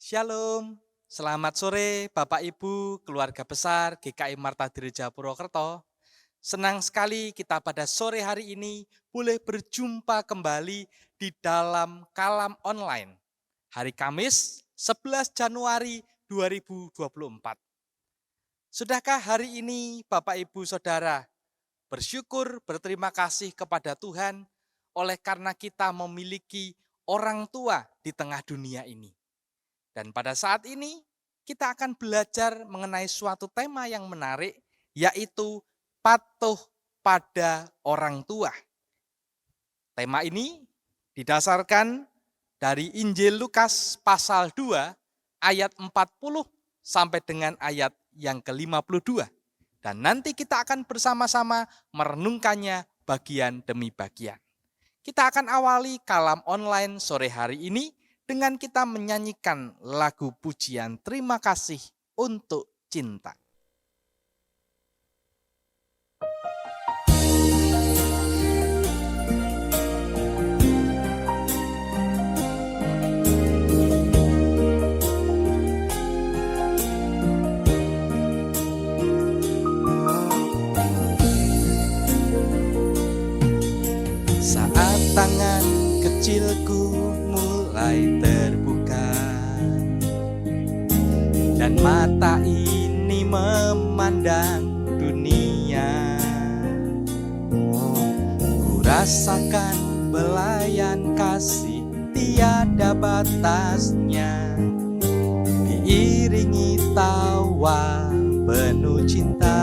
Shalom, selamat sore Bapak Ibu, keluarga besar GKI Marta Dirja Purwokerto. Senang sekali kita pada sore hari ini boleh berjumpa kembali di dalam Kalam Online. Hari Kamis 11 Januari 2024. Sudahkah hari ini Bapak Ibu Saudara bersyukur berterima kasih kepada Tuhan oleh karena kita memiliki orang tua di tengah dunia ini. Dan pada saat ini kita akan belajar mengenai suatu tema yang menarik, yaitu patuh pada orang tua. Tema ini didasarkan dari Injil Lukas pasal 2 ayat 40 sampai dengan ayat yang ke-52. Dan nanti kita akan bersama-sama merenungkannya bagian demi bagian. Kita akan awali kalam online sore hari ini dengan kita menyanyikan lagu pujian terima kasih untuk cinta. Saat tangan kecilku mulai terbuka dan mata ini memandang dunia, ku rasakan belayan kasih tiada batasnya, diiringi tawa penuh cinta.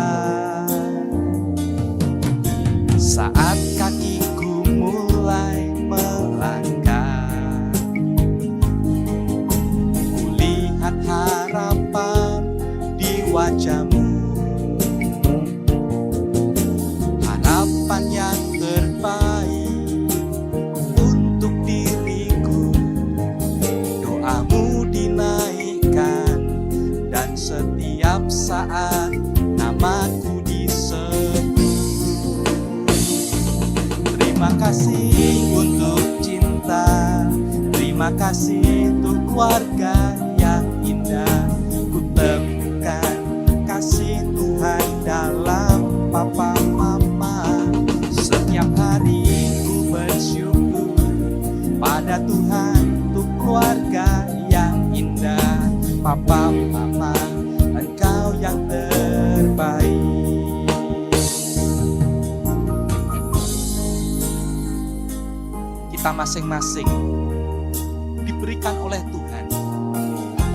Saat kakiku mulai melangkah, kulihat harapan di wajahmu, harapan yang terbaik untuk diriku. Doamu dinaikkan dan setiap saat namaku disebut. Terima kasih untuk cinta, terima kasih untuk keluarga yang indah. Ku temukan kasih Tuhan dalam papa mama. Setiap hari ku bersyukur pada Tuhan untuk keluarga yang indah. Papa mama, Engkau yang terbaik. Kita masing-masing diberikan oleh Tuhan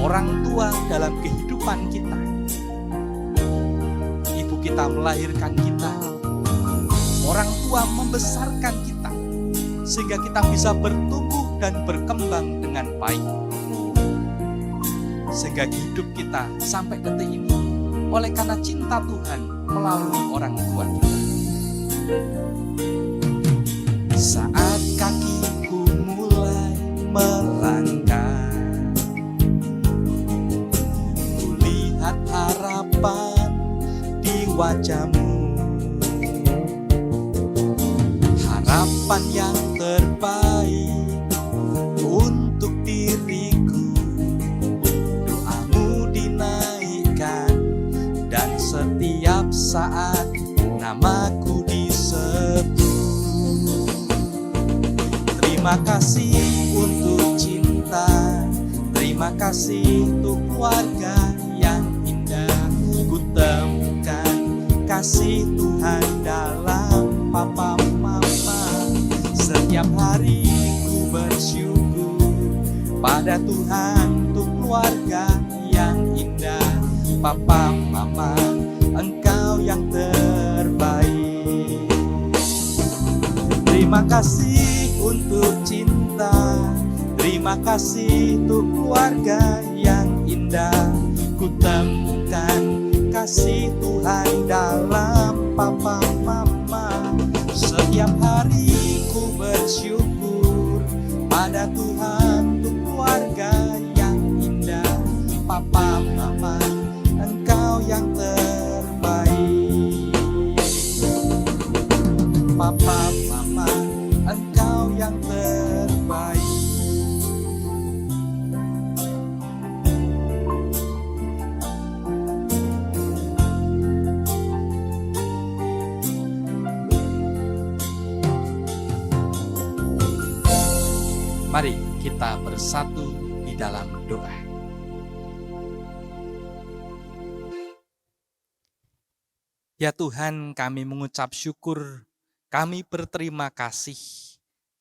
orang tua dalam kehidupan kita. Ibu kita melahirkan kita, orang tua membesarkan kita, sehingga kita bisa bertumbuh dan berkembang dengan baik. Sehingga hidup kita sampai detik ini oleh karena cinta Tuhan melalui orang tua kita. Saat kakiku mulai melangkah, kulihat harapan di wajahmu, harapan yang terbaik untuk diriku. Doamu dinaikkan dan setiap saat namaku disebut. Terima kasih untuk cinta, terima kasih untuk keluarga yang indah. Ku temukan kasih Tuhan dalam papa mama. Setiap hari ku bersyukur pada Tuhan untuk keluarga yang indah. Papa mama, Engkau yang terbaik. Terima kasih untuk cinta, terima kasih untuk keluarga yang indah. Ku temukan kasih Tuhan dalam papa mama. Setiap hari ku bersyukur pada Tuhan untuk keluarga yang indah. Papa mama, Engkau yang terbaik. Papa mama, Engkau yang terbaik. kita bersatu di dalam doa. Ya Tuhan, kami mengucap syukur, kami berterima kasih.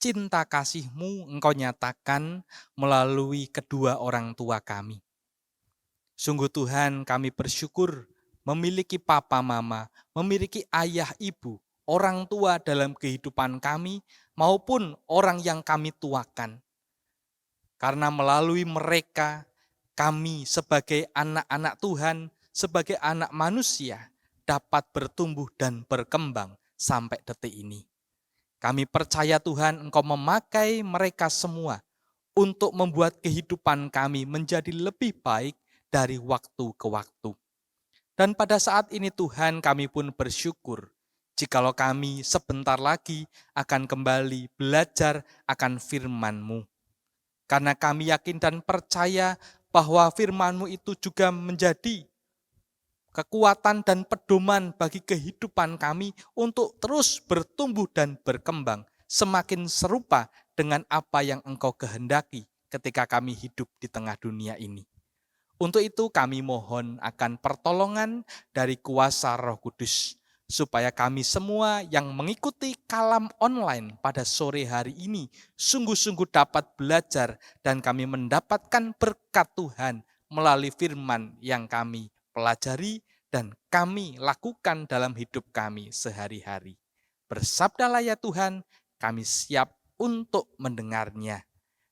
Cinta kasih-Mu Engkau nyatakan melalui kedua orang tua kami. Sungguh Tuhan, kami bersyukur memiliki papa mama, memiliki ayah ibu, orang tua dalam kehidupan kami maupun orang yang kami tuakan. Karena melalui mereka, kami sebagai anak-anak Tuhan, sebagai anak manusia, dapat bertumbuh dan berkembang sampai detik ini. Kami percaya Tuhan Engkau memakai mereka semua untuk membuat kehidupan kami menjadi lebih baik dari waktu ke waktu. Dan pada saat ini Tuhan kami pun bersyukur jikalau kami sebentar lagi akan kembali belajar akan firman-Mu. Karena kami yakin dan percaya bahwa firman-Mu itu juga menjadi kekuatan dan pedoman bagi kehidupan kami untuk terus bertumbuh dan berkembang, semakin serupa dengan apa yang Engkau kehendaki ketika kami hidup di tengah dunia ini. Untuk itu kami mohon akan pertolongan dari kuasa Roh Kudus, supaya kami semua yang mengikuti kalam online pada sore hari ini sungguh-sungguh dapat belajar dan kami mendapatkan berkat Tuhan melalui firman yang kami pelajari dan kami lakukan dalam hidup kami sehari-hari. Bersabdalah ya Tuhan, kami siap untuk mendengarnya.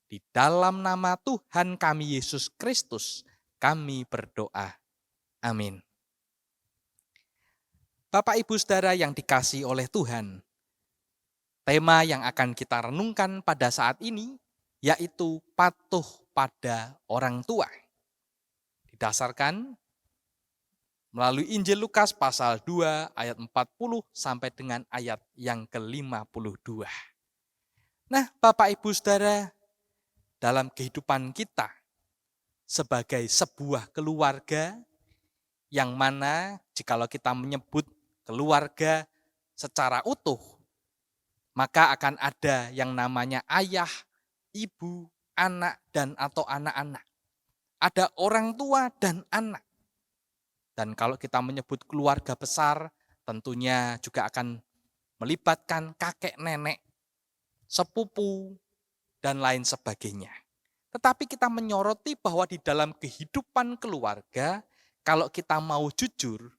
Di dalam nama Tuhan kami Yesus Kristus, kami berdoa. Amin. Bapak Ibu Saudara yang dikasihi oleh Tuhan, tema yang akan kita renungkan pada saat ini yaitu patuh pada orang tua. Didasarkan melalui Injil Lukas pasal 2 ayat 40 sampai dengan ayat yang ke-52. Nah, Bapak Ibu Saudara, dalam kehidupan kita sebagai sebuah keluarga yang mana jikalau kita menyebut keluarga secara utuh, maka akan ada yang namanya ayah, ibu, anak, dan atau anak-anak. Ada orang tua dan anak. Dan kalau kita menyebut keluarga besar, tentunya juga akan melibatkan kakek nenek, sepupu, dan lain sebagainya. Tetapi kita menyoroti bahwa di dalam kehidupan keluarga, kalau kita mau jujur,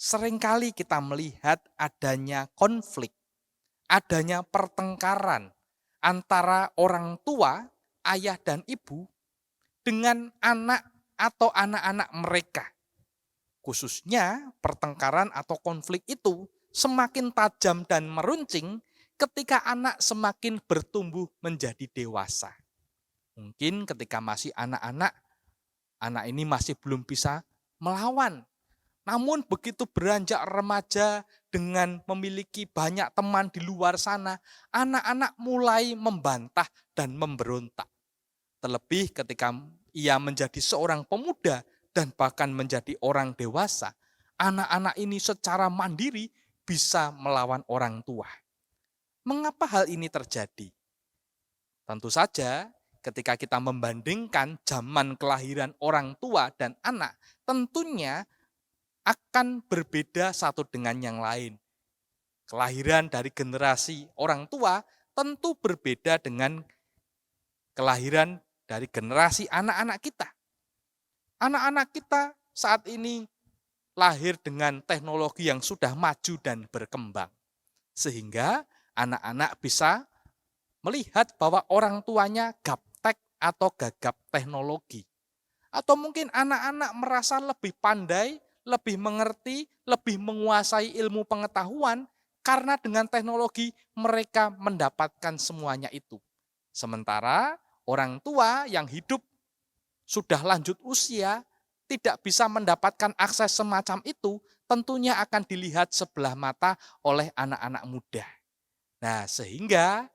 seringkali kita melihat adanya konflik, adanya pertengkaran antara orang tua, ayah dan ibu, dengan anak atau anak-anak mereka. Khususnya pertengkaran atau konflik itu semakin tajam dan meruncing ketika anak semakin bertumbuh menjadi dewasa. Mungkin ketika masih anak-anak, anak ini masih belum bisa melawan. Namun begitu beranjak remaja dengan memiliki banyak teman di luar sana, anak-anak mulai membantah dan memberontak. Terlebih ketika ia menjadi seorang pemuda dan bahkan menjadi orang dewasa, anak-anak ini secara mandiri bisa melawan orang tua. Mengapa hal ini terjadi? Tentu saja ketika kita membandingkan zaman kelahiran orang tua dan anak, tentunya akan berbeda satu dengan yang lain. Kelahiran dari generasi orang tua tentu berbeda dengan kelahiran dari generasi anak-anak kita. Anak-anak kita saat ini lahir dengan teknologi yang sudah maju dan berkembang. Sehingga anak-anak bisa melihat bahwa orang tuanya gaptek atau gagap teknologi. Atau mungkin anak-anak merasa lebih pandai, lebih mengerti, lebih menguasai ilmu pengetahuan karena dengan teknologi mereka mendapatkan semuanya itu. Sementara orang tua yang hidup sudah lanjut usia tidak bisa mendapatkan akses semacam itu, tentunya akan dilihat sebelah mata oleh anak-anak muda. Nah, sehingga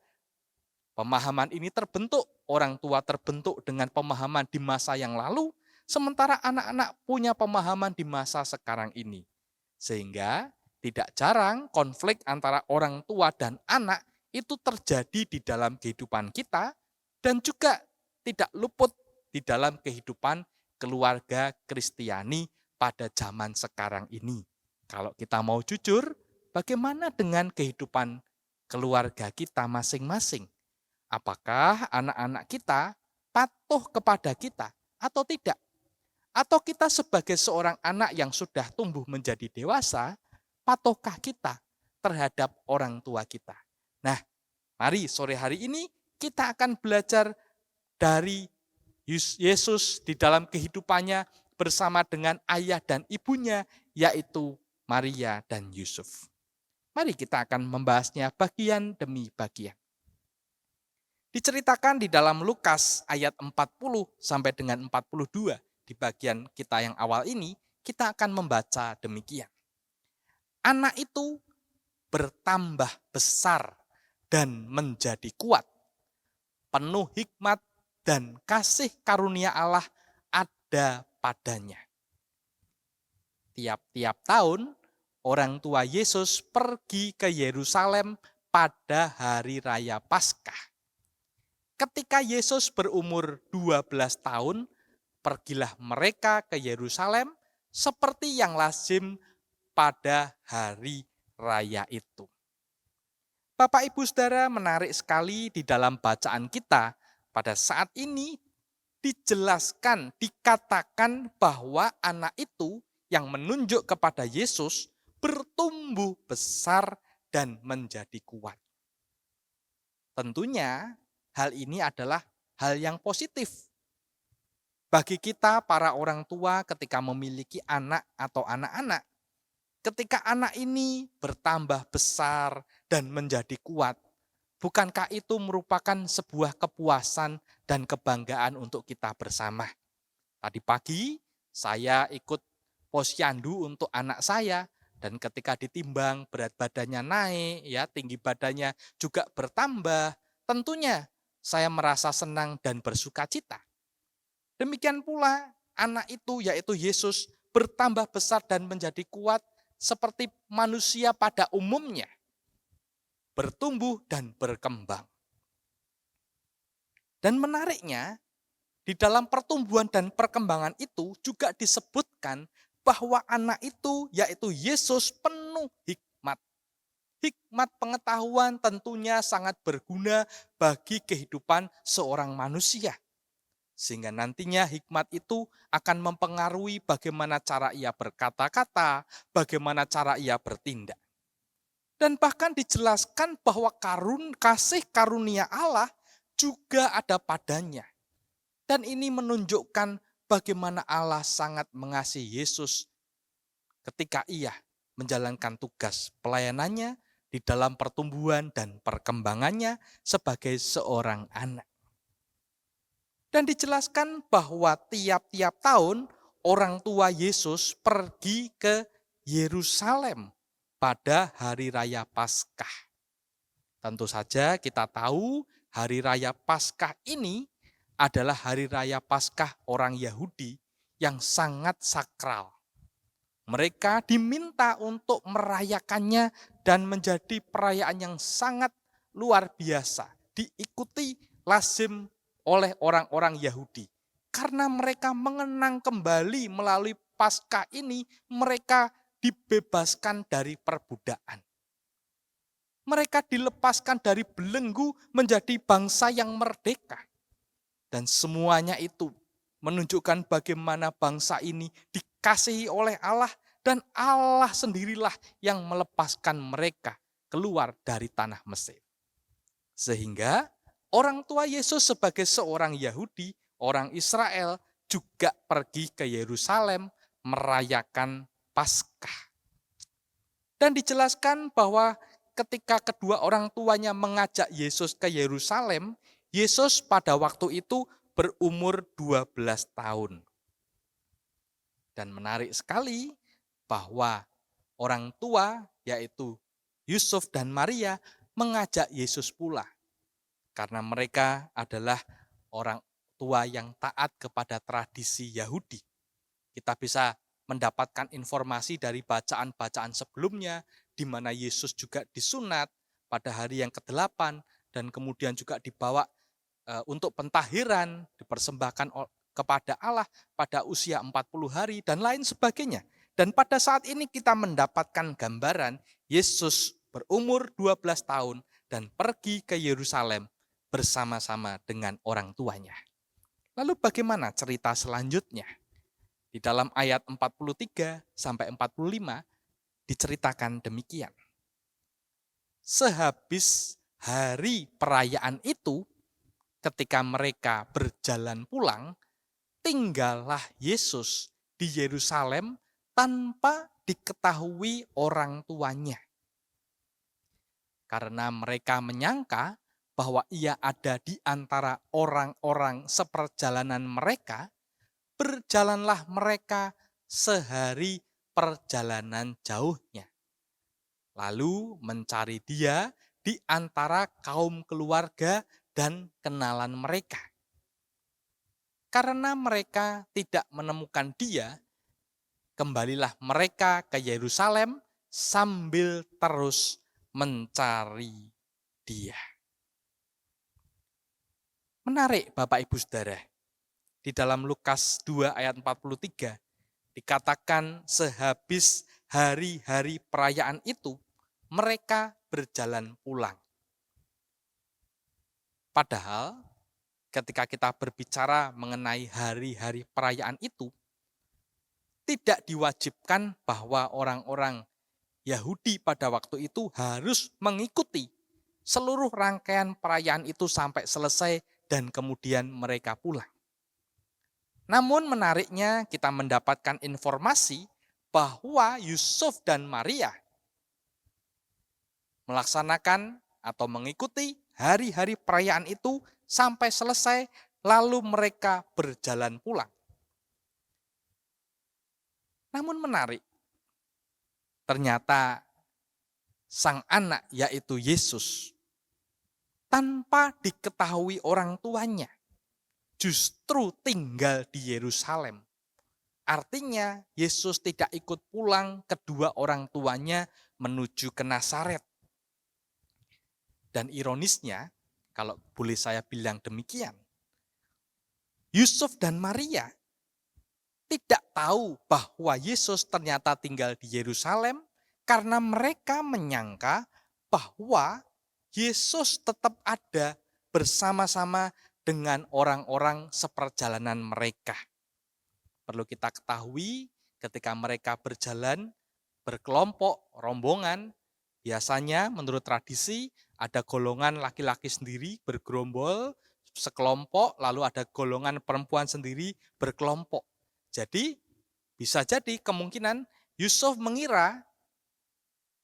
pemahaman ini terbentuk, orang tua terbentuk dengan pemahaman di masa yang lalu, sementara anak-anak punya pemahaman di masa sekarang ini. Sehingga tidak jarang konflik antara orang tua dan anak itu terjadi di dalam kehidupan kita dan juga tidak luput di dalam kehidupan keluarga Kristiani pada zaman sekarang ini. Kalau kita mau jujur, bagaimana dengan kehidupan keluarga kita masing-masing? Apakah anak-anak kita patuh kepada kita atau tidak? Atau kita sebagai seorang anak yang sudah tumbuh menjadi dewasa, patuhkah kita terhadap orang tua kita? Nah, mari sore hari ini kita akan belajar dari Yesus di dalam kehidupannya bersama dengan ayah dan ibunya, yaitu Maria dan Yusuf. Mari kita akan membahasnya bagian demi bagian. Diceritakan di dalam Lukas ayat 40 sampai dengan 42. Di bagian kita yang awal ini, kita akan membaca demikian. Anak itu bertambah besar dan menjadi kuat, penuh hikmat dan kasih karunia Allah ada padanya. Tiap-tiap tahun, orang tua Yesus pergi ke Yerusalem pada hari raya Paskah. Ketika Yesus berumur 12 tahun, pergilah mereka ke Yerusalem seperti yang lazim pada hari raya itu. Bapak Ibu Saudara, menarik sekali di dalam bacaan kita pada saat ini dijelaskan, dikatakan bahwa anak itu yang menunjuk kepada Yesus bertumbuh besar dan menjadi kuat. Tentunya hal ini adalah hal yang positif. Bagi kita para orang tua ketika memiliki anak atau anak-anak, ketika anak ini bertambah besar dan menjadi kuat, bukankah itu merupakan sebuah kepuasan dan kebanggaan untuk kita bersama? Tadi pagi saya ikut posyandu untuk anak saya, dan ketika ditimbang berat badannya naik, ya tinggi badannya juga bertambah, tentunya saya merasa senang dan bersuka cita. Demikian pula anak itu yaitu Yesus bertambah besar dan menjadi kuat seperti manusia pada umumnya, bertumbuh dan berkembang. Dan menariknya, di dalam pertumbuhan dan perkembangan itu juga disebutkan bahwa anak itu yaitu Yesus penuh hikmat. Hikmat pengetahuan tentunya sangat berguna bagi kehidupan seorang manusia. Sehingga nantinya hikmat itu akan mempengaruhi bagaimana cara ia berkata-kata, bagaimana cara ia bertindak. Dan bahkan dijelaskan bahwa kasih karunia Allah juga ada padanya. Dan ini menunjukkan bagaimana Allah sangat mengasihi Yesus ketika ia menjalankan tugas pelayanannya di dalam pertumbuhan dan perkembangannya sebagai seorang anak. Dan dijelaskan bahwa tiap-tiap tahun orang tua Yesus pergi ke Yerusalem pada hari raya Paskah. Tentu saja kita tahu hari raya Paskah ini adalah hari raya Paskah orang Yahudi yang sangat sakral. Mereka diminta untuk merayakannya dan menjadi perayaan yang sangat luar biasa, diikuti lazim oleh orang-orang Yahudi. Karena mereka mengenang kembali melalui Paskah ini, mereka dibebaskan dari perbudakan. Mereka dilepaskan dari belenggu menjadi bangsa yang merdeka. Dan semuanya itu menunjukkan bagaimana bangsa ini dikasihi oleh Allah dan Allah sendirilah yang melepaskan mereka keluar dari tanah Mesir. Sehingga orang tua Yesus sebagai seorang Yahudi, orang Israel juga pergi ke Yerusalem merayakan Paskah. Dan dijelaskan bahwa ketika kedua orang tuanya mengajak Yesus ke Yerusalem, Yesus pada waktu itu berumur 12 tahun. Dan menarik sekali bahwa orang tua yaitu Yusuf dan Maria mengajak Yesus pula. Karena mereka adalah orang tua yang taat kepada tradisi Yahudi. Kita bisa mendapatkan informasi dari bacaan-bacaan sebelumnya, di mana Yesus juga disunat pada hari yang ke-8, dan kemudian juga dibawa untuk pentahiran, dipersembahkan kepada Allah pada usia 40 hari dan lain sebagainya. Dan pada saat ini kita mendapatkan gambaran Yesus berumur 12 tahun dan pergi ke Yerusalem bersama-sama dengan orang tuanya. Lalu bagaimana cerita selanjutnya? Di dalam ayat 43 sampai 45 diceritakan demikian. Sehabis hari perayaan itu, ketika mereka berjalan pulang, tinggallah Yesus di Yerusalem tanpa diketahui orang tuanya. Karena mereka menyangka bahwa ia ada di antara orang-orang seperjalanan mereka, berjalanlah mereka sehari perjalanan jauhnya. Lalu mencari dia di antara kaum keluarga dan kenalan mereka. Karena mereka tidak menemukan dia, kembalilah mereka ke Yerusalem sambil terus mencari dia. Menarik Bapak Ibu Saudara, di dalam Lukas 2 ayat 43 dikatakan sehabis hari-hari perayaan itu mereka berjalan pulang. Padahal ketika kita berbicara mengenai hari-hari perayaan itu, tidak diwajibkan bahwa orang-orang Yahudi pada waktu itu harus mengikuti seluruh rangkaian perayaan itu sampai selesai dan kemudian mereka pulang. Namun menariknya kita mendapatkan informasi bahwa Yusuf dan Maria melaksanakan atau mengikuti hari-hari perayaan itu sampai selesai, lalu mereka berjalan pulang. Namun menarik, ternyata sang anak yaitu Yesus tanpa diketahui orang tuanya justru tinggal di Yerusalem. Artinya Yesus tidak ikut pulang kedua orang tuanya menuju ke Nazaret. Dan ironisnya, kalau boleh saya bilang demikian, Yusuf dan Maria tidak tahu bahwa Yesus ternyata tinggal di Yerusalem karena mereka menyangka bahwa Yesus tetap ada bersama-sama dengan orang-orang seperjalanan mereka. Perlu kita ketahui ketika mereka berjalan berkelompok, rombongan, biasanya menurut tradisi ada golongan laki-laki sendiri bergerombol sekelompok, lalu ada golongan perempuan sendiri berkelompok. Jadi bisa jadi kemungkinan Yusuf mengira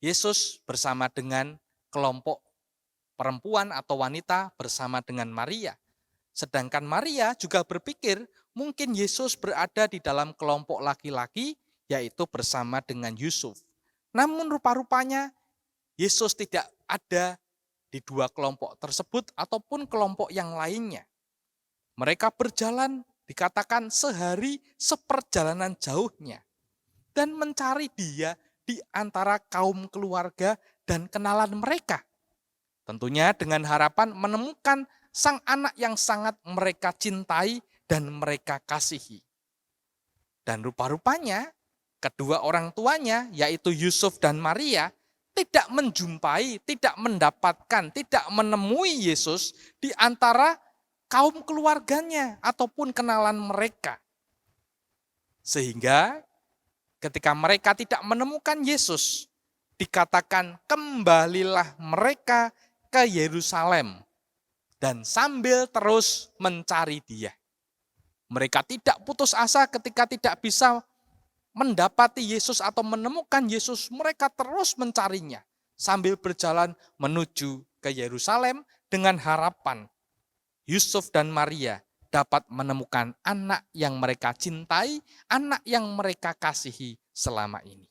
Yesus bersama dengan kelompok perempuan atau wanita bersama dengan Maria. Sedangkan Maria juga berpikir mungkin Yesus berada di dalam kelompok laki-laki yaitu bersama dengan Yusuf. Namun rupa-rupanya Yesus tidak ada di dua kelompok tersebut ataupun kelompok yang lainnya. Mereka berjalan dikatakan sehari seperjalanan jauhnya dan mencari dia di antara kaum keluarga dan kenalan mereka. Tentunya dengan harapan menemukan sang anak yang sangat mereka cintai dan mereka kasihi. Dan rupa-rupanya kedua orang tuanya yaitu Yusuf dan Maria tidak menjumpai, tidak mendapatkan, tidak menemui Yesus di antara kaum keluarganya ataupun kenalan mereka. Sehingga ketika mereka tidak menemukan Yesus, dikatakan kembalilah mereka ke Yerusalem dan sambil terus mencari dia. Mereka tidak putus asa ketika tidak bisa mendapati Yesus atau menemukan Yesus, mereka terus mencarinya sambil berjalan menuju ke Yerusalem dengan harapan Yusuf dan Maria dapat menemukan anak yang mereka cintai, anak yang mereka kasihi selama ini.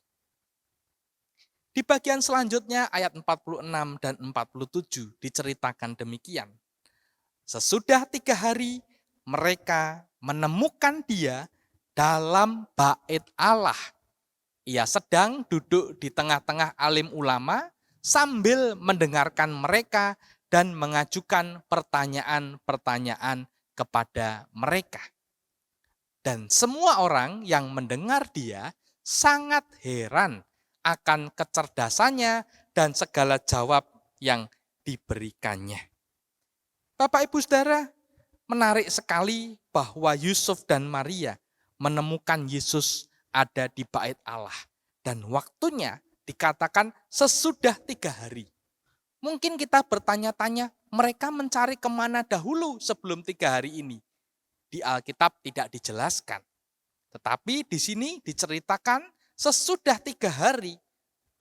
Di bagian selanjutnya ayat 46 dan 47 diceritakan demikian. Sesudah 3 hari mereka menemukan dia dalam bait Allah. Ia sedang duduk di tengah-tengah alim ulama sambil mendengarkan mereka dan mengajukan pertanyaan-pertanyaan kepada mereka. Dan semua orang yang mendengar dia sangat heran akan kecerdasannya dan segala jawab yang diberikannya. Bapak Ibu Saudara, menarik sekali bahwa Yusuf dan Maria menemukan Yesus ada di bait Allah. Dan waktunya dikatakan sesudah 3 hari. Mungkin kita bertanya-tanya, mereka mencari kemana dahulu sebelum 3 hari ini? Di Alkitab tidak dijelaskan. Tetapi di sini diceritakan sesudah 3 hari,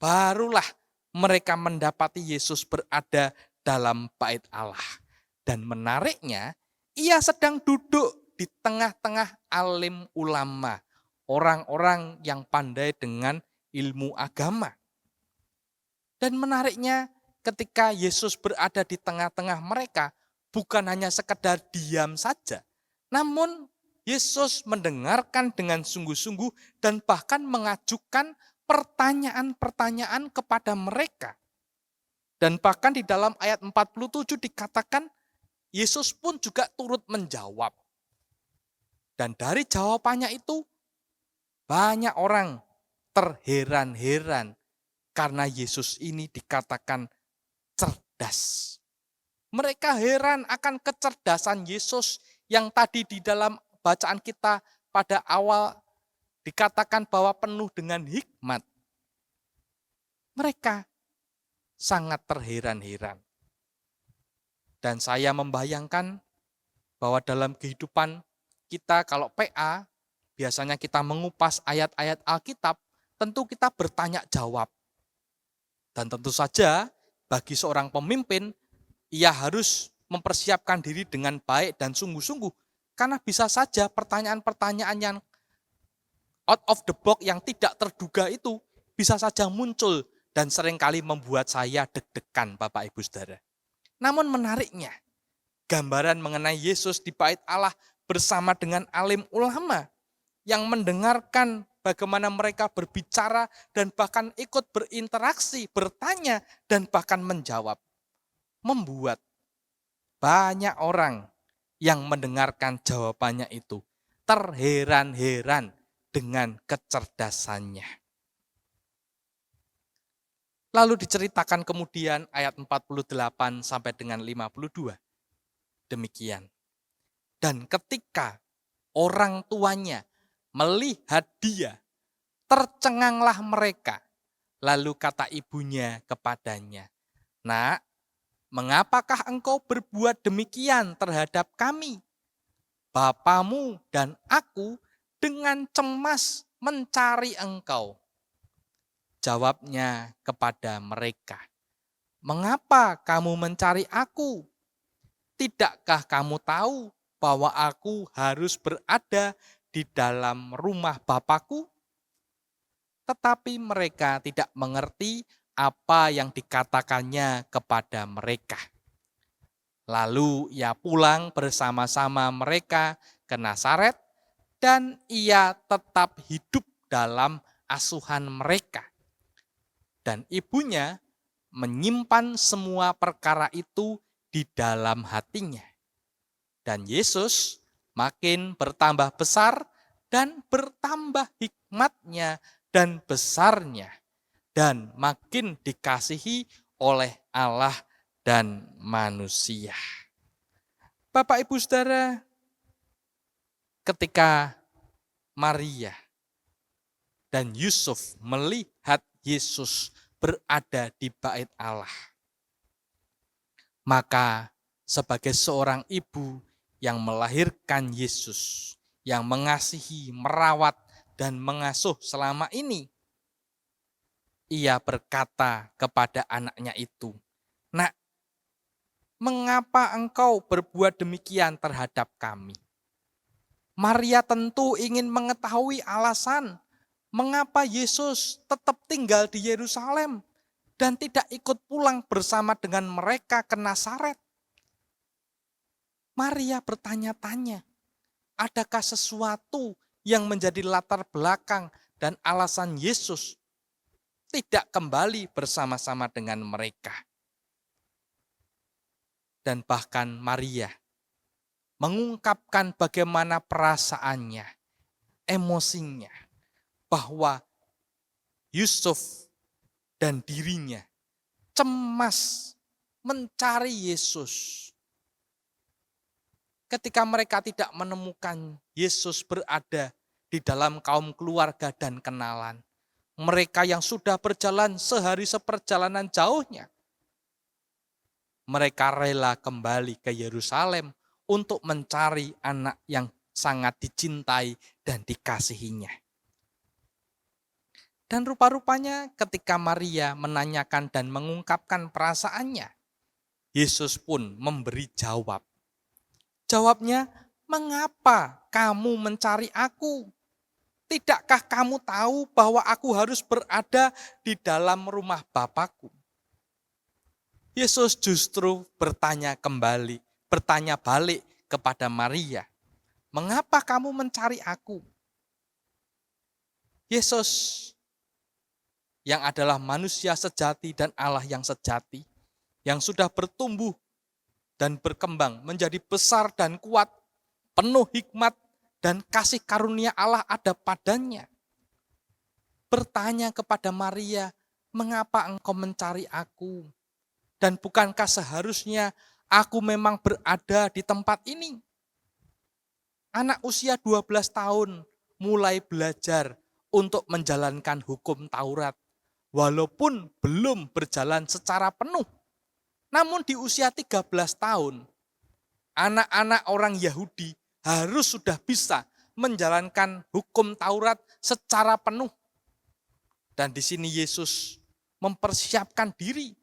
barulah mereka mendapati Yesus berada dalam bait Allah. Dan menariknya, ia sedang duduk di tengah-tengah alim ulama, orang-orang yang pandai dengan ilmu agama. Dan menariknya, ketika Yesus berada di tengah-tengah mereka, bukan hanya sekedar diam saja, namun Yesus mendengarkan dengan sungguh-sungguh dan bahkan mengajukan pertanyaan-pertanyaan kepada mereka. Dan bahkan di dalam ayat 47 dikatakan, Yesus pun juga turut menjawab. Dan dari jawabannya itu, banyak orang terheran-heran karena Yesus ini dikatakan cerdas. Mereka heran akan kecerdasan Yesus yang tadi di dalam bacaan kita pada awal dikatakan bahwa penuh dengan hikmat. Mereka sangat terheran-heran. Dan saya membayangkan bahwa dalam kehidupan kita kalau PA, biasanya kita mengupas ayat-ayat Alkitab, tentu kita bertanya jawab. Dan tentu saja bagi seorang pemimpin, ia harus mempersiapkan diri dengan baik dan sungguh-sungguh. Karena bisa saja pertanyaan-pertanyaan yang out of the box yang tidak terduga itu bisa saja muncul dan seringkali membuat saya deg-degan Bapak Ibu Saudara. Namun menariknya, gambaran mengenai Yesus di bait Allah bersama dengan alim ulama yang mendengarkan bagaimana mereka berbicara dan bahkan ikut berinteraksi, bertanya dan bahkan menjawab. Membuat banyak orang yang mendengarkan jawabannya itu terheran-heran dengan kecerdasannya. Lalu diceritakan kemudian ayat 48 sampai dengan 52. Demikian. Dan ketika orang tuanya melihat dia, tercenganglah mereka. Lalu kata ibunya kepadanya, "Nak, mengapakah engkau berbuat demikian terhadap kami? Bapamu dan aku dengan cemas mencari engkau." Jawabnya kepada mereka, "Mengapa kamu mencari aku? Tidakkah kamu tahu bahwa aku harus berada di dalam rumah Bapakku?" Tetapi mereka tidak mengerti apa yang dikatakannya kepada mereka. Lalu ia pulang bersama-sama mereka ke Nazaret dan ia tetap hidup dalam asuhan mereka. Dan ibunya menyimpan semua perkara itu di dalam hatinya. Dan Yesus makin bertambah besar dan bertambah hikmatnya dan besarnya. Dan makin dikasihi oleh Allah dan manusia. Bapak Ibu Saudara, ketika Maria dan Yusuf melihat Yesus berada di bait Allah, maka sebagai seorang ibu yang melahirkan Yesus, yang mengasihi, merawat, dan mengasuh selama ini, ia berkata kepada anaknya itu, "Nak, mengapa engkau berbuat demikian terhadap kami?" Maria tentu ingin mengetahui alasan mengapa Yesus tetap tinggal di Yerusalem dan tidak ikut pulang bersama dengan mereka ke Nazaret. Maria bertanya-tanya, adakah sesuatu yang menjadi latar belakang dan alasan Yesus tidak kembali bersama-sama dengan mereka? dan bahkan Maria mengungkapkan bagaimana perasaannya, emosinya, bahwa Yusuf dan dirinya cemas mencari Yesus. Ketika mereka tidak menemukan Yesus berada di dalam kaum keluarga dan kenalan, mereka yang sudah berjalan sehari seperjalanan jauhnya, mereka rela kembali ke Yerusalem untuk mencari anak yang sangat dicintai dan dikasihinya. Dan rupa-rupanya ketika Maria menanyakan dan mengungkapkan perasaannya, Yesus pun memberi jawab. Jawabnya, "Mengapa kamu mencari aku? Tidakkah kamu tahu bahwa aku harus berada di dalam rumah Bapakku?" Yesus justru bertanya balik kepada Maria, "Mengapa kamu mencari aku?" Yesus yang adalah manusia sejati dan Allah yang sejati, yang sudah bertumbuh dan berkembang menjadi besar dan kuat, penuh hikmat dan kasih karunia Allah ada padanya, bertanya kepada Maria, "Mengapa engkau mencari aku? Dan bukankah seharusnya aku memang berada di tempat ini?" Anak usia 12 tahun mulai belajar untuk menjalankan hukum Taurat, walaupun belum berjalan secara penuh. Namun di usia 13 tahun, anak-anak orang Yahudi harus sudah bisa menjalankan hukum Taurat secara penuh. Dan di sini Yesus mempersiapkan diri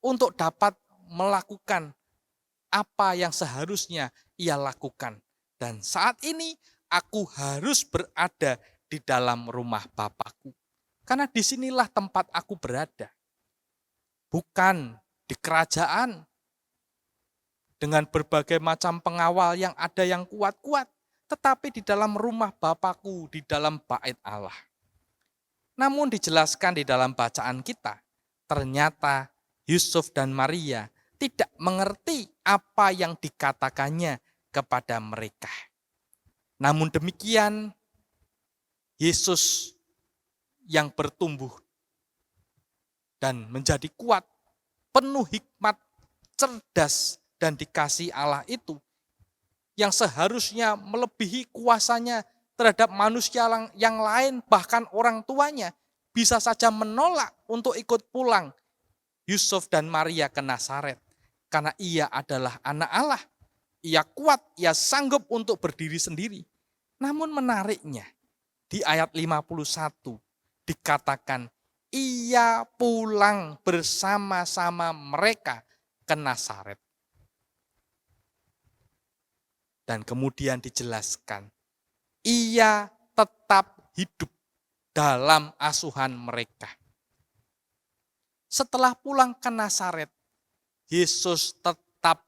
untuk dapat melakukan apa yang seharusnya ia lakukan. Dan saat ini aku harus berada di dalam rumah Bapakku. Karena disinilah tempat aku berada. Bukan di kerajaan dengan berbagai macam pengawal yang ada yang kuat-kuat, tetapi di dalam rumah Bapakku, di dalam bait Allah. Namun dijelaskan di dalam bacaan kita, ternyata Yusuf dan Maria tidak mengerti apa yang dikatakannya kepada mereka. Namun demikian, Yesus yang bertumbuh dan menjadi kuat, penuh hikmat, cerdas, dan dikasih Allah itu, yang seharusnya melebihi kuasanya terhadap manusia yang lain, bahkan orang tuanya, bisa saja menolak untuk ikut pulang Yusuf dan Maria ke Nazaret. Karena ia adalah anak Allah, ia kuat, ia sanggup untuk berdiri sendiri. Namun menariknya, di ayat 51 dikatakan, ia pulang bersama-sama mereka ke Nazaret. Dan kemudian dijelaskan, ia tetap hidup dalam asuhan mereka. Setelah pulang ke Nazaret, Yesus tetap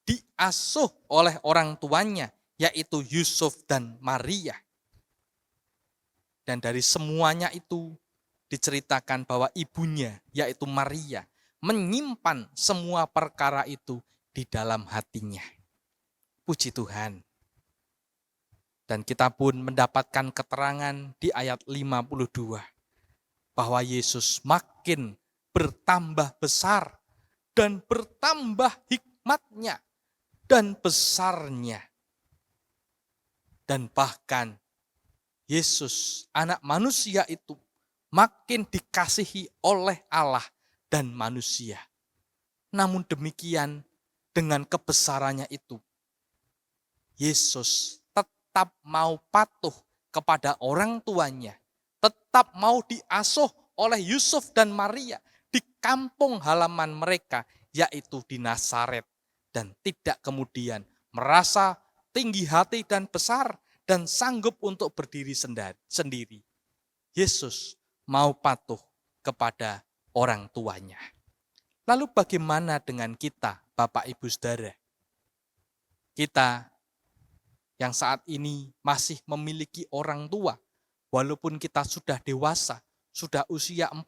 diasuh oleh orang tuanya, yaitu Yusuf dan Maria. Dan dari semuanya itu diceritakan bahwa ibunya, yaitu Maria, menyimpan semua perkara itu di dalam hatinya. Puji Tuhan. Dan kita pun mendapatkan keterangan di ayat 52 bahwa Yesus makin bertambah besar dan bertambah hikmatnya dan besarnya. Dan bahkan Yesus, anak manusia itu, makin dikasihi oleh Allah dan manusia. Namun demikian, dengan kebesarannya itu, Yesus tetap mau patuh kepada orang tuanya, tetap mau diasuh oleh Yusuf dan Maria di kampung halaman mereka, yaitu di Nazaret, dan tidak kemudian merasa tinggi hati dan besar dan sanggup untuk berdiri sendiri. Yesus mau patuh kepada orang tuanya. Lalu bagaimana dengan kita, Bapak Ibu Saudara? Kita yang saat ini masih memiliki orang tua, walaupun kita sudah dewasa, sudah usia 40,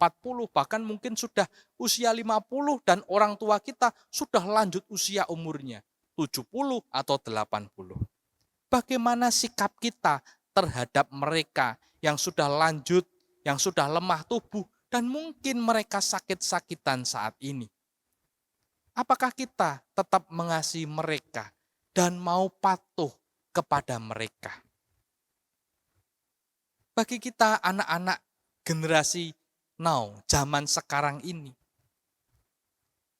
bahkan mungkin sudah usia 50 dan orang tua kita sudah lanjut usia umurnya 70 atau 80. Bagaimana sikap kita terhadap mereka yang sudah lanjut, yang sudah lemah tubuh, dan mungkin mereka sakit-sakitan saat ini? Apakah kita tetap mengasihi mereka dan mau patuh kepada mereka? Bagi kita anak-anak generasi now, zaman sekarang ini,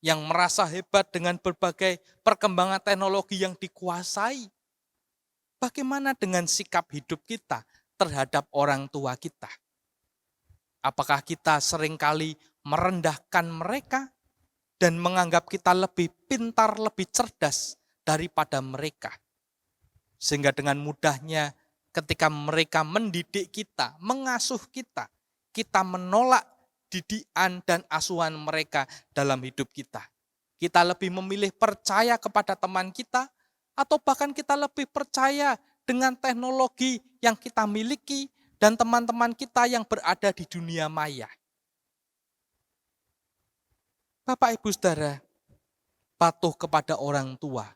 yang merasa hebat dengan berbagai perkembangan teknologi yang dikuasai, bagaimana dengan sikap hidup kita terhadap orang tua kita? Apakah kita seringkali merendahkan mereka dan menganggap kita lebih pintar, lebih cerdas daripada mereka? Sehingga dengan mudahnya ketika mereka mendidik kita, mengasuh kita, kita menolak didikan dan asuhan mereka dalam hidup kita. Kita lebih memilih percaya kepada teman kita, atau bahkan kita lebih percaya dengan teknologi yang kita miliki dan teman-teman kita yang berada di dunia maya. Bapak, Ibu, Saudara, patuh kepada orang tua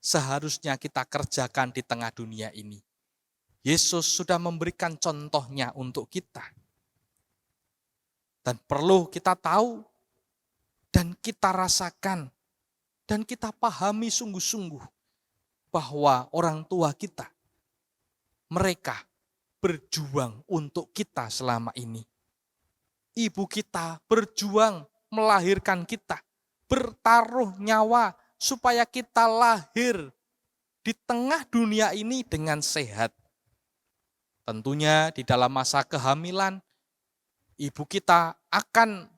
seharusnya kita kerjakan di tengah dunia ini. Yesus sudah memberikan contohnya untuk kita. Dan perlu kita tahu dan kita rasakan dan kita pahami sungguh-sungguh bahwa orang tua kita, mereka berjuang untuk kita selama ini. Ibu kita berjuang melahirkan kita, bertaruh nyawa supaya kita lahir di tengah dunia ini dengan sehat. Tentunya di dalam masa kehamilan, ibu kita akan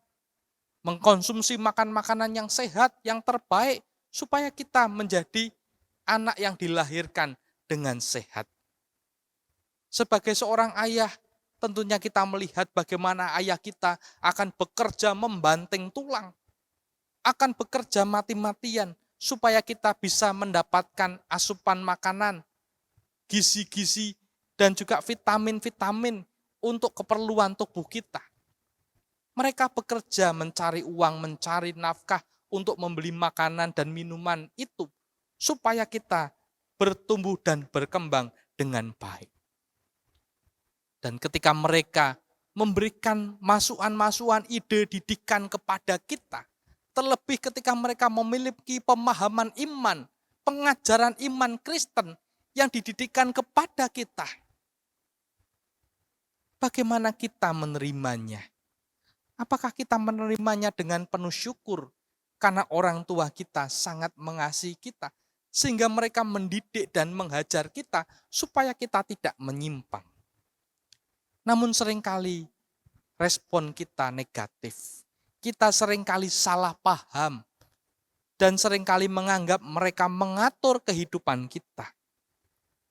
mengkonsumsi makanan yang sehat, yang terbaik, supaya kita menjadi anak yang dilahirkan dengan sehat. Sebagai seorang ayah, tentunya kita melihat bagaimana ayah kita akan bekerja membanting tulang, akan bekerja mati-matian, supaya kita bisa mendapatkan asupan makanan, gizi-gizi, dan juga vitamin-vitamin untuk keperluan tubuh kita. Mereka bekerja mencari uang, mencari nafkah untuk membeli makanan dan minuman itu, supaya kita bertumbuh dan berkembang dengan baik. Dan ketika mereka memberikan masukan-masukan, ide didikan kepada kita, terlebih ketika mereka memiliki pemahaman iman, pengajaran iman Kristen yang dididikkan kepada kita, bagaimana kita menerimanya? Apakah kita menerimanya dengan penuh syukur karena orang tua kita sangat mengasihi kita, sehingga mereka mendidik dan menghajar kita supaya kita tidak menyimpang? Namun seringkali respon kita negatif. Kita seringkali salah paham dan seringkali menganggap mereka mengatur kehidupan kita.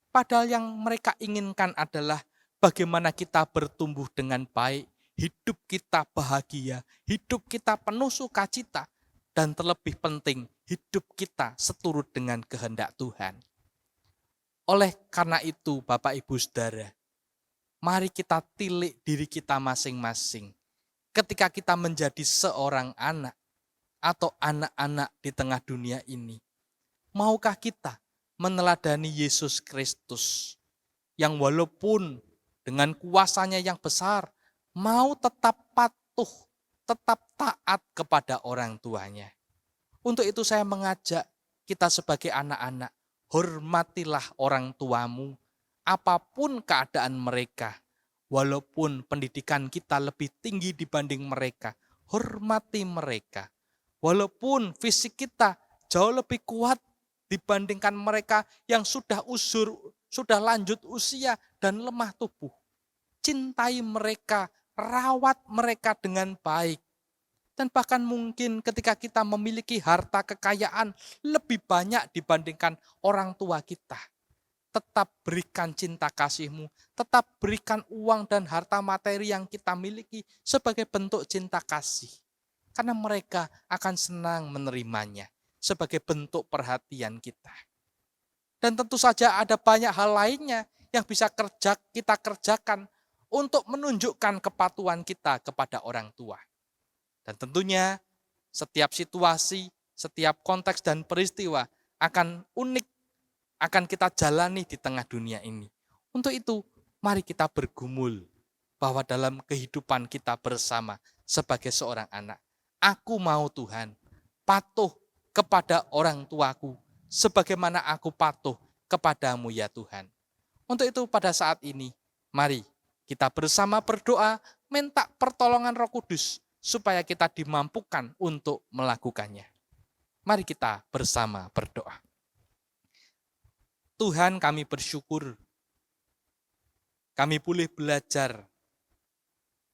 Padahal yang mereka inginkan adalah bagaimana kita bertumbuh dengan baik, hidup kita bahagia, hidup kita penuh sukacita, dan terlebih penting, hidup kita seturut dengan kehendak Tuhan. Oleh karena itu, Bapak, Ibu, Saudara, mari kita tilik diri kita masing-masing. Ketika kita menjadi seorang anak atau anak-anak di tengah dunia ini, maukah kita meneladani Yesus Kristus yang walaupun dengan kuasanya yang besar, mau tetap patuh, tetap taat kepada orang tuanya. Untuk itu saya mengajak kita sebagai anak-anak, hormatilah orang tuamu, apapun keadaan mereka. Walaupun pendidikan kita lebih tinggi dibanding mereka, hormati mereka. Walaupun fisik kita jauh lebih kuat dibandingkan mereka yang sudah lanjut usia dan lemah tubuh. Cintai mereka, rawat mereka dengan baik. Dan bahkan mungkin ketika kita memiliki harta kekayaan lebih banyak dibandingkan orang tua kita, tetap berikan cinta kasih-Mu, tetap berikan uang dan harta materi yang kita miliki sebagai bentuk cinta kasih. Karena mereka akan senang menerimanya sebagai bentuk perhatian kita. Dan tentu saja ada banyak hal lainnya yang bisa kita kerjakan untuk menunjukkan kepatuhan kita kepada orang tua. Dan tentunya setiap situasi, setiap konteks dan peristiwa akan unik, akan kita jalani di tengah dunia ini. Untuk itu, mari kita bergumul bahwa dalam kehidupan kita bersama sebagai seorang anak, aku mau Tuhan patuh kepada orang tuaku, sebagaimana aku patuh kepadamu ya Tuhan. Untuk itu pada saat ini, mari kita bersama berdoa, minta pertolongan Roh Kudus, supaya kita dimampukan untuk melakukannya. Mari kita bersama berdoa. Tuhan, kami bersyukur, kami boleh belajar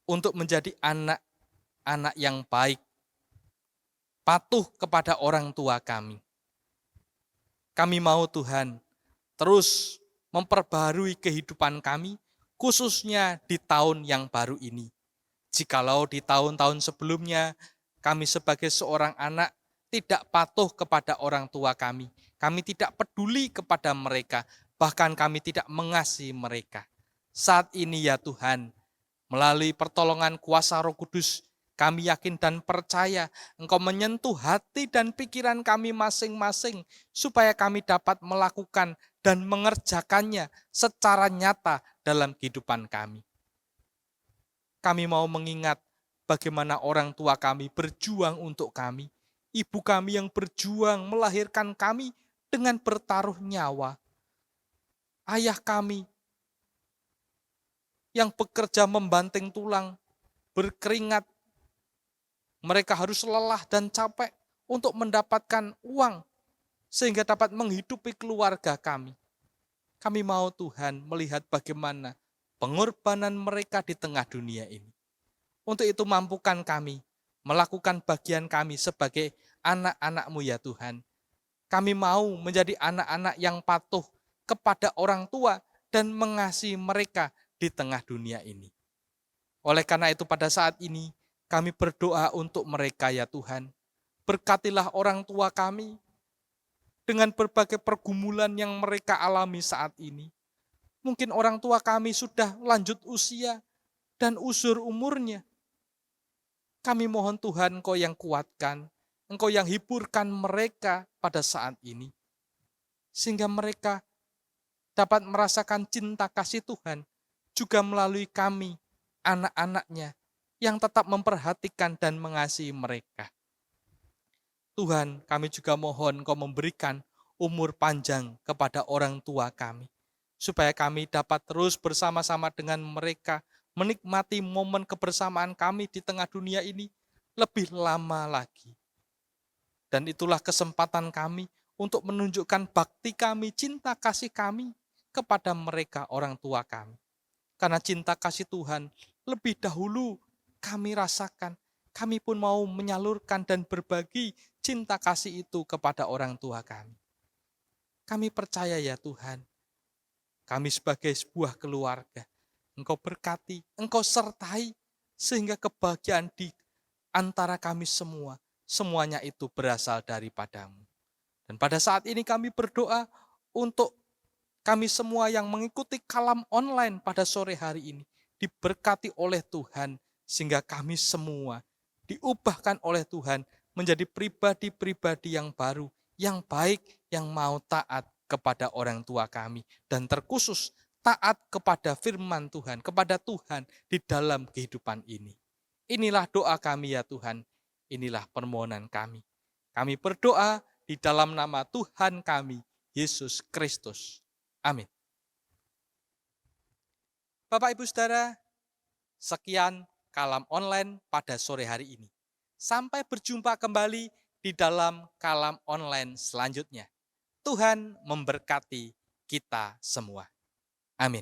untuk menjadi anak-anak yang baik, patuh kepada orang tua kami. Kami mau Tuhan terus memperbarui kehidupan kami, khususnya di tahun yang baru ini. Jikalau di tahun-tahun sebelumnya kami sebagai seorang anak tidak patuh kepada orang tua kami tidak peduli kepada mereka, bahkan kami tidak mengasihi mereka. Saat ini ya Tuhan, melalui pertolongan kuasa Roh Kudus, kami yakin dan percaya Engkau menyentuh hati dan pikiran kami masing-masing, supaya kami dapat melakukan dan mengerjakannya secara nyata dalam kehidupan kami. Kami mau mengingat bagaimana orang tua kami berjuang untuk kami. Ibu kami yang berjuang melahirkan kami dengan bertaruh nyawa. Ayah kami yang bekerja membanting tulang, berkeringat. Mereka harus lelah dan capek untuk mendapatkan uang sehingga dapat menghidupi keluarga kami. Kami mau Tuhan melihat bagaimana pengorbanan mereka di tengah dunia ini. Untuk itu mampukan kami melakukan bagian kami sebagai anak-anak-Mu ya Tuhan. Kami mau menjadi anak-anak yang patuh kepada orang tua dan mengasihi mereka di tengah dunia ini. Oleh karena itu pada saat ini kami berdoa untuk mereka ya Tuhan. Berkatilah orang tua kami dengan berbagai pergumulan yang mereka alami saat ini. Mungkin orang tua kami sudah lanjut usia dan usur umurnya. Kami mohon Tuhan Engkau yang kuatkan, Engkau yang hiburkan mereka pada saat ini. Sehingga mereka dapat merasakan cinta kasih Tuhan juga melalui kami, anak-anaknya, yang tetap memperhatikan dan mengasihi mereka. Tuhan, kami juga mohon Engkau memberikan umur panjang kepada orang tua kami, supaya kami dapat terus bersama-sama dengan mereka, menikmati momen kebersamaan kami di tengah dunia ini lebih lama lagi. Dan itulah kesempatan kami untuk menunjukkan bakti kami, cinta kasih kami kepada mereka orang tua kami. Karena cinta kasih Tuhan lebih dahulu kami rasakan, kami pun mau menyalurkan dan berbagi cinta kasih itu kepada orang tua kami. Kami percaya ya Tuhan, kami sebagai sebuah keluarga, Engkau berkati, Engkau sertai, sehingga kebahagiaan di antara kami semua, semuanya itu berasal daripada-Mu. Dan pada saat ini kami berdoa untuk kami semua yang mengikuti kalam online pada sore hari ini, diberkati oleh Tuhan, sehingga kami semua diubahkan oleh Tuhan menjadi pribadi-pribadi yang baru, yang baik, yang mau taat kepada orang tua kami, dan terkhusus taat kepada firman Tuhan, kepada Tuhan di dalam kehidupan ini. Inilah doa kami ya Tuhan, inilah permohonan kami. Kami berdoa di dalam nama Tuhan kami, Yesus Kristus. Amin. Bapak Ibu Saudara, sekian kalam online pada sore hari ini. Sampai berjumpa kembali di dalam kalam online selanjutnya. Tuhan memberkati kita semua. Amin.